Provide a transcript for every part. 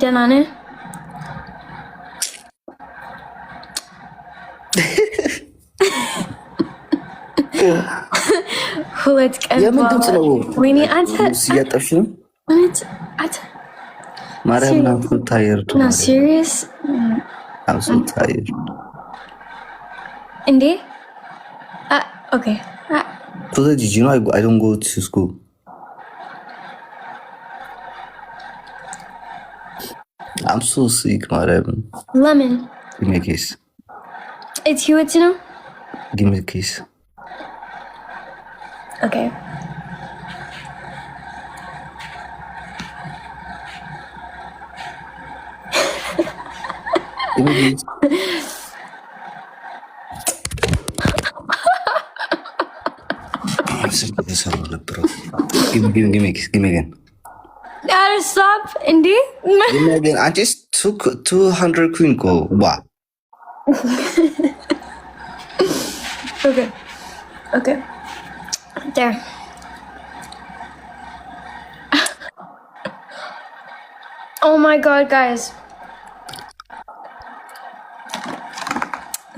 ደህና ነህ? ሁለት ቀን የምን ድምፅ ነው? ወይኔ አንተ እያጠብሽ ነው? አንተ ማርያም ነው ታየርቱ ነው ሲሪየስ? I'm so tired. እንዴ? Okay. So that did you know I don't go to school? I'm so sick, Mariam. Lemon. Give me a kiss. It's you, it's you know? Give me a kiss. Okay. Give me a kiss. Give me a kiss. Give me again. Gotta stop, indeed. Give me again. I just took 200 queen go. Wow. Okay. Okay. There. Oh my god, guys.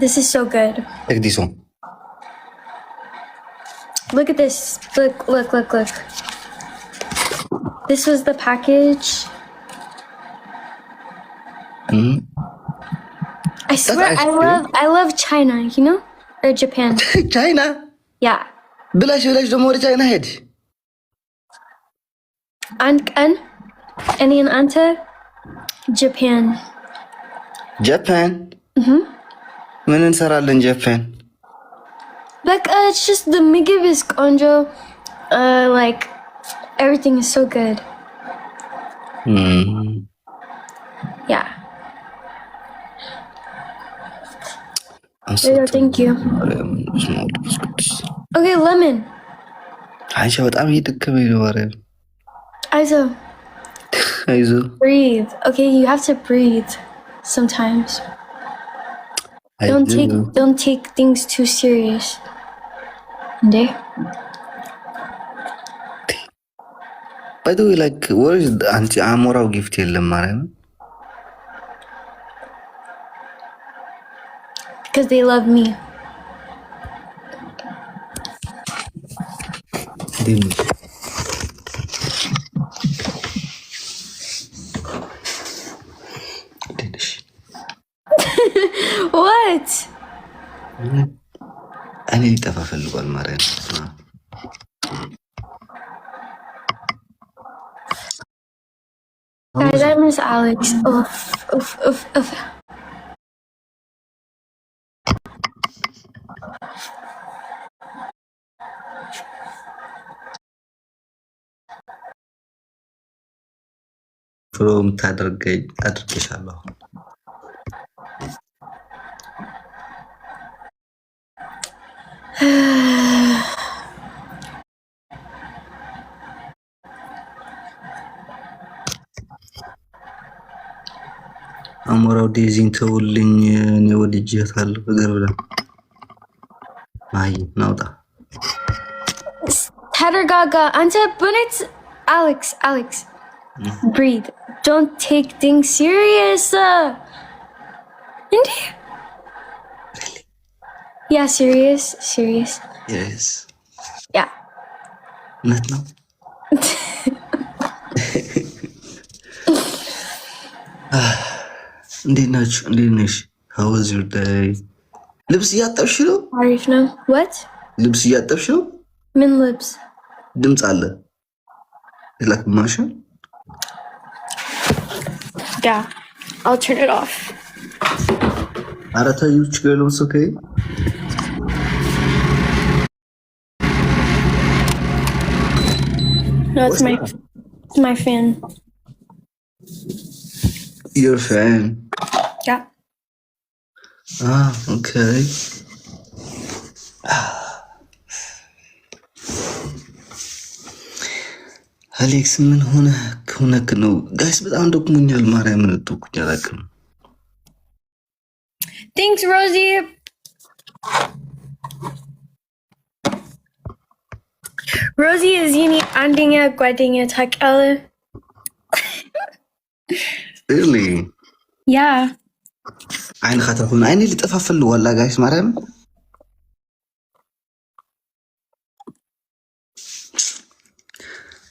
This is so good. Take this one. Look at this. Look. This was the package. I swear I love China, you know? Or Japan. China? Yeah. Bilash ደግሞ ወደ ቻይና ሄድ አንድ ቀን እኔን አንተ ጃፓን ምን እንሰራለን ጃፓን? በቃ it's just the ምግብ is ቆንጆ, like everything is so good. Yeah. Thank you. Okay, lemon. አይሻ በጣም እየደከመኝ ነው ማርያም። አይዞ Breathe. Okay, you have to breathe sometimes. Don't take things too serious. Nde? By the way, like, what is anti-amoral gift የለም ማርያም? Because they love me. What? እኔ ሊጠፋ ፈልጓል ማርያም። Guys, I miss Alex. Oof. ፍሮም አድርጌሻለሁ። አሞራው ዴዚን ተውልኝ፣ እኔ ወድጄታለሁ። ነገር ብላ ማይ ናውጣ ተረጋጋ አንተ በኔት Alex. Breathe. Don't take things serious. Really? Yeah, serious. Yes. Yeah. Not now. እንዴት ነሽ? How was your day? ልብስ እያጠብሽ ነው? አሪፍ ነው። What? ልብስ እያጠብሽ ነው? ምን ልብስ? ድምፅ አለ። Like ማሽን? Yeah. I'll turn it off. ኧረ ተይው፣ ችግር የለውም። It's okay. No, it's my fan. Your fan? Yeah. Okay. አሌክስ ምን ሆነክ ነው? ጋይስ በጣም ደክሞኛል። ማርያምን ተውኩኝ አላውቅም። Thanks, Rosie. Rosie is የኔ አንደኛ ጓደኛ ታውቃለህ? really Yeah. አይን ከተሆነ አይኔ ሊጠፋ ፈልጓል ጋይስ ማርያም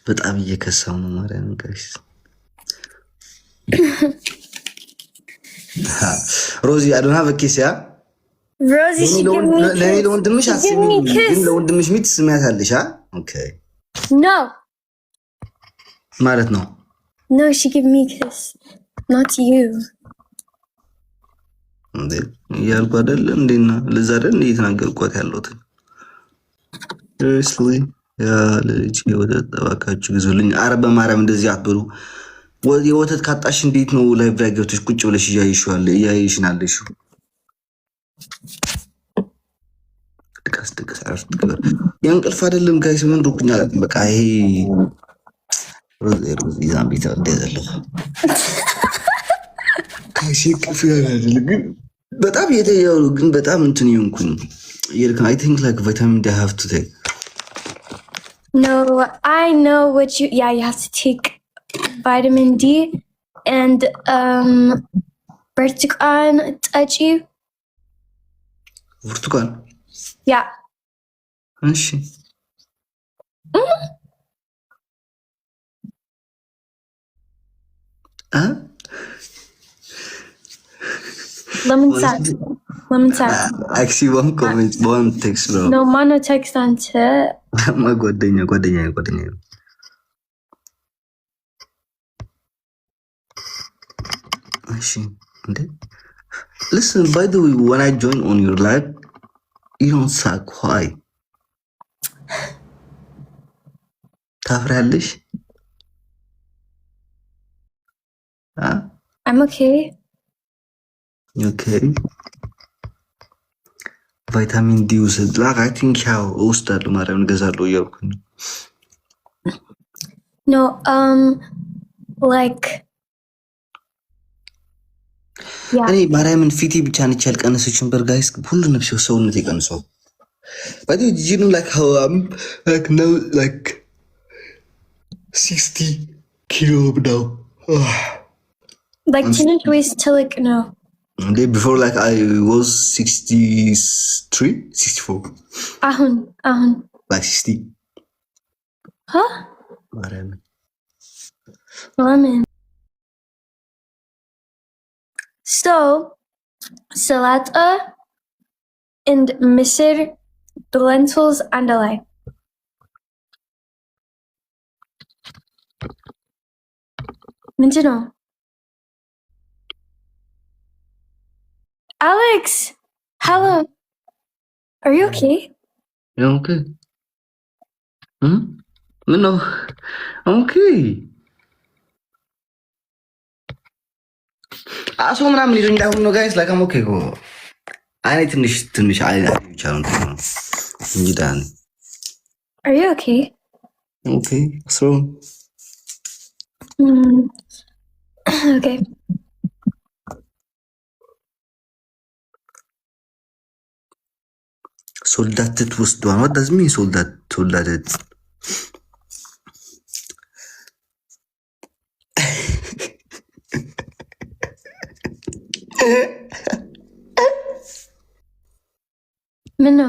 በጣም እየከሳው ነው ማርያም ጋይስ ሮዚ I don't have a kiss yeah Rosie, she give me kiss. ለኔ ለወንድምሽ She give me አስሚ kiss. ግን ለወንድምሽ ሚት ስሚያታለሽ ኦኬ No. ማለት ነው No, she give me kiss. Not you. እንዴ ያልኩ አይደል እንዴና ለዛ አይደል እየተናገርኳት ያለሁት seriously ያ ልጅ የወተት እባካችሁ ግዙልኝ ኧረ በማርያም እንደዚህ አትበሉ የወተት ካጣሽ እንዴት ነው ላይብራሪ ገብተሽ ቁጭ ብለሽ እያይሽናለሽ ድቀስ አረፍት ክበር የእንቅልፍ አይደለም ጋይስ ምን ሩኩኛ በቃ ይሄ ሮዚ ዛምቢታ እንደዘለሁ ከሽቅፍ ያለ ግን በጣም የተያዩ ግን በጣም እንትን ይንኩኝ ይልከን I think like vitamin D I have to take No, I know what you have to take vitamin D and ብርቱካን ጠጪ ብርቱካን Yeah. እሺ Lemon sap. Actually one comment one text bro No, mano text on to my ጓደኛ እሺ እንዴ Listen by the way when I join on your live you don't suck why ታፍራለሽ I'm okay. Okay. Vitamin D ውስጥ like I think ያው ውስጣለሁ ማርያም ገዛለሁ እያልኩኝ No, like yeah. እኔ ማርያምን ፊቴ ብቻ ነች ያልቀነሰችን በርጋይስ ሁሉ ነፍስ ሰውነት ይቀንሰው But you know like how I'm like now like 60 kilo now. Like teenage ways to like no. Before like I was 63, 64. Ahun. Like 60. Huh? Whatever. Lemon. So, salata and misir, the lentils and a lie. Minjino. Alex! Hello. Are you okay? Yeah, I'm okay. No, I'm okay. አሶ ምናምን ይሉኝ እንዳሁን ነው ጋይስ like I'm okay go. I need ትንሽ አይ ብቻ ነው እንጂ ዳን Are you okay? Okay. So okay. soldatet ወስዷል what does mean soldatet Minno.